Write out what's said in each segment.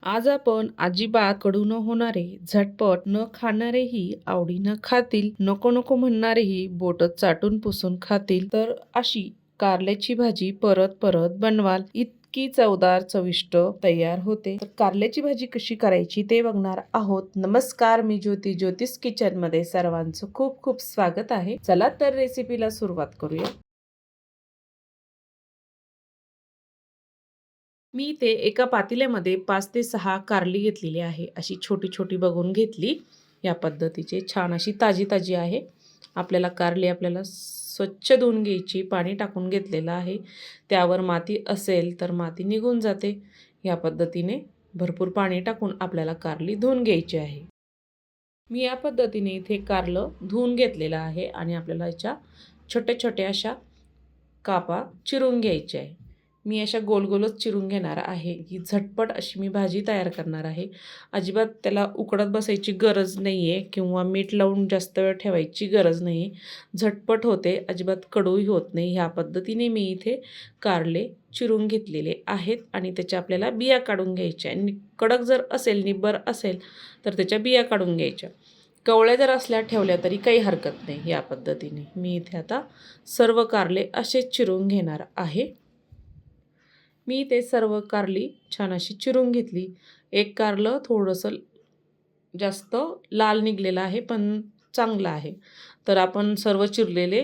आज आपण अजिबात कडू न होणारे, झटपट न खाणारेही आवडीनं खातील, नको नको म्हणणारेही बोट चाटून पुसून खातील, तर अशी कारल्याची भाजी परत परत बनवाल इतकी चवदार चविष्ट तयार होते. तर कारल्याची भाजी कशी करायची ते बघणार आहोत. नमस्कार, मी ज्योती, ज्योतिष किचन मध्ये सर्वांचं खूप खूप स्वागत आहे. चला तर रेसिपीला सुरुवात करूया. मी ते एका पातेल्यामध्ये 5 ते 6 कारली घेतलेली आहे. अशी छोटी-छोटी बघून घेतली. या पद्धतीची छान अशी ताजी-ताजी आहे. आपल्याला स्वच्छ धुवून घ्यायची. पाणी टाकून घेतलेलं आहे. त्यावर माती असेल तर माती निघून जाते. या पद्धतीने भरपूर पाणी टाकून आपल्याला कारली धुवून घ्यायची आहे. मी या पद्धतीने इथे कारलं धुवून घेतलेलं आहे आणि आपल्याला याच्या छोट्या-छोट्या अशा कापा चिरून घ्यायचे आहे. मी अशा गोल-गोलच चिरून घेणार आहे. ही झटपट अशी मी भाजी तयार करणार आहे. अजिबात त्याला उकडत बसायची गरज नाही आहे किंवा मीठ लावून जास्त वेळ ठेवायची गरज नाही आहे. झटपट होते, अजिबात कडूही होत नाही. ह्या पद्धतीने मी इथे कारले चिरून घेतलेले आहेत आणि त्याच्या आपल्याला बिया काढून घ्यायच्या आणि कडक जर असेल, निब्बर असेल तर त्याच्या बिया काढून घ्यायच्या. कवळ्या जर असल्या ठेवल्या तरी काही हरकत नाही. या पद्धतीने मी इथे आता सर्व कारले असेच चिरून घेणार आहे. मी ते सर्व कारली छान अशी चिरून घेतली. एक कारलं थोडंसं जास्त लाल निघलेलं आहे, पण चांगलं आहे. तर आपण सर्व चिरलेले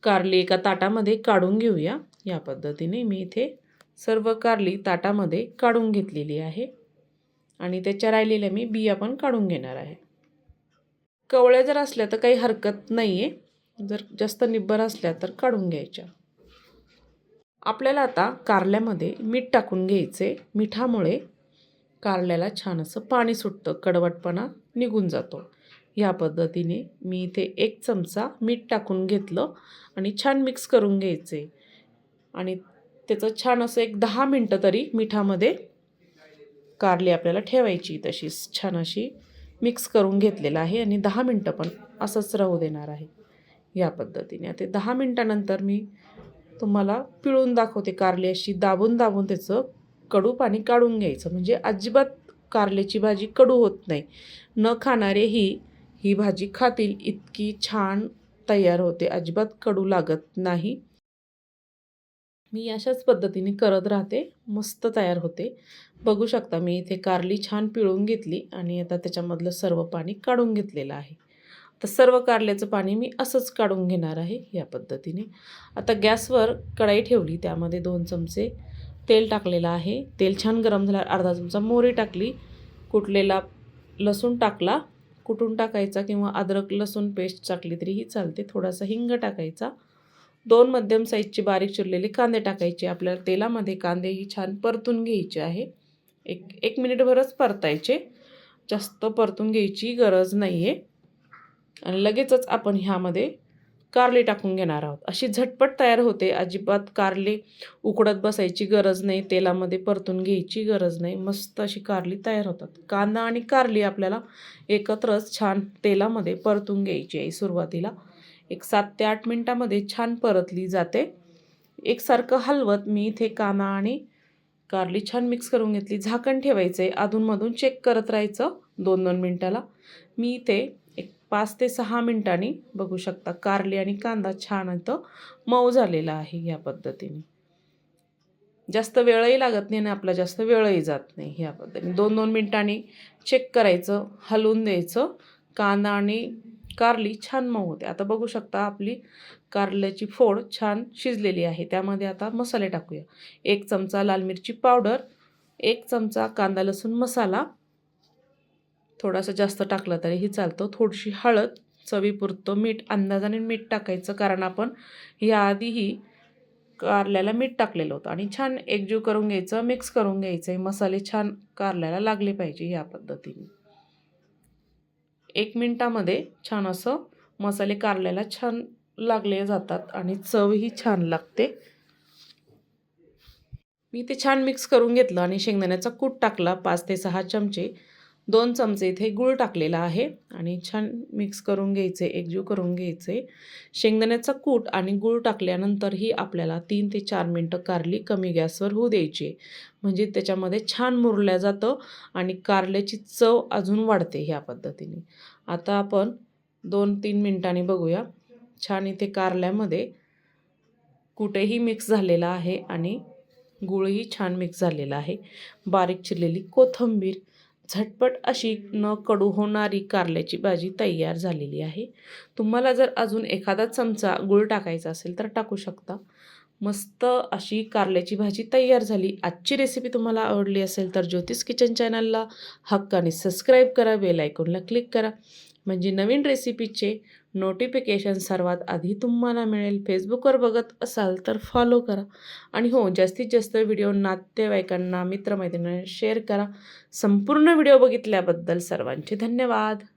कारली एका ताटामध्ये काढून घेऊया. या पद्धतीने मी इथे सर्व कारली ताटामध्ये काढून घेतलेली आहे आणि त्याच्या राहिलेल्या मी बिया पण काढून घेणार आहे. कवळ्या जर असल्या तर काही हरकत नाही आहे. जर जास्त निब्बर असल्या तर काढून घ्यायच्या. आपल्याला आता कारल्यामध्ये मीठ टाकून घ्यायचे. मिठामुळे कारल्याला छान असं पाणी सुटतं, कडवटपणा निघून जातो. या पद्धतीने मी इथे 1 चमचा मीठ टाकून घेतलं आणि छान मिक्स करून घ्यायचे आणि त्याचं छान असं एक 10 मिनटं तरी मिठामध्ये कारली आपल्याला ठेवायची. तशीच छान अशी मिक्स करून घेतलेलं आहे आणि 10 मिनटं पण असंच राहू देणार आहे. या पद्धतीने आता 10 मिनटानंतर मी तुम्हाला पिळून दाखवते. कारली अशी दाबून दाबून त्याचं कडू पाणी काढून घ्यायचं, म्हणजे अजिबात कारल्याची भाजी कडू होत नाही. न खाणारेही ही भाजी खातील इतकी छान तयार होते. अजिबात कडू लागत नाही. मी अशाच पद्धतीने करत राहते. मस्त तयार होते. बघू शकता मी इथे कारली छान पिळून घेतली आणि आता त्याच्यामधलं सर्व पाणी काढून घेतलेलं आहे. तर सर्व कारल्याचं पाणी मी असंच काढून घेणार आहे या पद्धतीने. आता गॅसवर कढई ठेवली. त्यामध्ये 2 चमचे तेल टाकलेलं आहे. तेल छान गरम झाल्यावर अर्धा चमचा मोहरी टाकली. कुटलेला लसूण टाकला. कुटून टाकायचा किंवा अद्रक लसूण पेस्ट टाकली तरीही चालते. थोडासा हिंग टाकायचा. 2 मध्यम साईजचे बारीक चिरलेले कांदे टाकायचे. आपल्याला तेलामध्ये कांदेही छान परतून घ्यायचे आहे. एक मिनिटभरच परतायचे. जास्त परतून घ्यायची गरज नाही आहे. आणि लगेचच आपण ह्यामध्ये कारली टाकून घेणार आहोत. अशी झटपट तयार होते. अजिबात कारली उकडत बसायची गरज नाही. तेलामध्ये परतून घ्यायची गरज नाही. मस्त अशी कारली तयार होतात. कांदा आणि कारली आपल्याला एकत्रच छान तेलामध्ये परतून घ्यायची आहे. सुरुवातीला एक 7 ते 8 मिनटामध्ये छान परतली जाते. एकसारखं हलवत मी इथे कांदा आणि कारली छान मिक्स करून घेतली. झाकण ठेवायचं आहे. अधूनमधून चेक करत राहायचं 2-2 मिनटाला. मी इथे एक 5 ते 6 मिनटांनी बघू शकता कारली आणि कांदा छान इथं मऊ झालेला आहे. या पद्धतीने जास्त वेळही लागत नाही आणि आपला जास्त वेळही जात नाही. ह्या पद्धतीने 2-2 मिनटांनी चेक करायचं, हलवून द्यायचं. कांदा आणि कारली छान मऊ होते. आता बघू शकता आपली कारल्याची फोड छान शिजलेली आहे. त्यामध्ये आता मसाले टाकूया. 1 चमचा लाल मिरची पावडर, 1 चमचा कांदा लसूण मसाला, थोडासा जास्त टाकला तरीही चालतं. थोडीशी हळद, चवीपुरतं मीठ, अंदाजाने मीठ टाकायचं कारण आपण याआधीही कारल्याला मीठ टाकलेलं होतं आणि छान एकजीव करून घ्यायचं, मिक्स करून घ्यायचं. मसाले छान कारल्याला लागले पाहिजे. या पद्धतीने 1 मिनिटामध्ये छान असं मसाले कारल्याला छान लागले जातात आणि चवही छान लागते. मी ते छान मिक्स करून घेतलं आणि शेंगदाण्याचा कूट टाकला 5 ते 6 चमचे. 2 चमचे इथे गूळ टाकलेला आहे आणि छान मिक्स करून घ्यायचे, एकजीव करून घ्यायचे. शेंगदाण्याचा कूट आणि गूळ टाकल्यानंतरही आपल्याला 3 ते 4 मिनटं कारली कमी गॅसवर होऊ द्यायची आहे. म्हणजे त्याच्यामध्ये छान मुरल्या जातं आणि कारल्याची चव अजून वाढते ह्या पद्धतीने. आता आपण 2-3 मिनिटांनी बघूया. छान इथे कारल्यामध्ये कुठेही मिक्स झालेला आहे आणि गूळही छान मिक्स झालेला आहे. बारीक चिरलेली कोथिंबीर, झटपट अशी न कडू होणारी कारल्याची भाजी तयार झालेली आहे. तुम्हाला जर अजून एखादा चमचा गूळ टाकायचा असेल तर टाकू शकता. मस्त अशी कारल्याची भाजी तयार झाली. आजची रेसिपी तुम्हाला आवडली असेल तर ज्योतिष किचन चॅनलला हक्काने सबस्क्राईब करा, बेल आयकॉनला क्लिक करा. म्हणजे नवीन रेसिपीचे नोटिफिकेशन सर्वात आधी तुम्हाला मिळेल. फेसबुकवर बघत असाल तर फॉलो करा आणि हो, जास्तीत जास्त व्हिडिओ नातेवाईकांना, मित्रमैत्रिणींना शेअर करा. संपूर्ण व्हिडिओ बघितल्याबद्दल सर्वांचे धन्यवाद.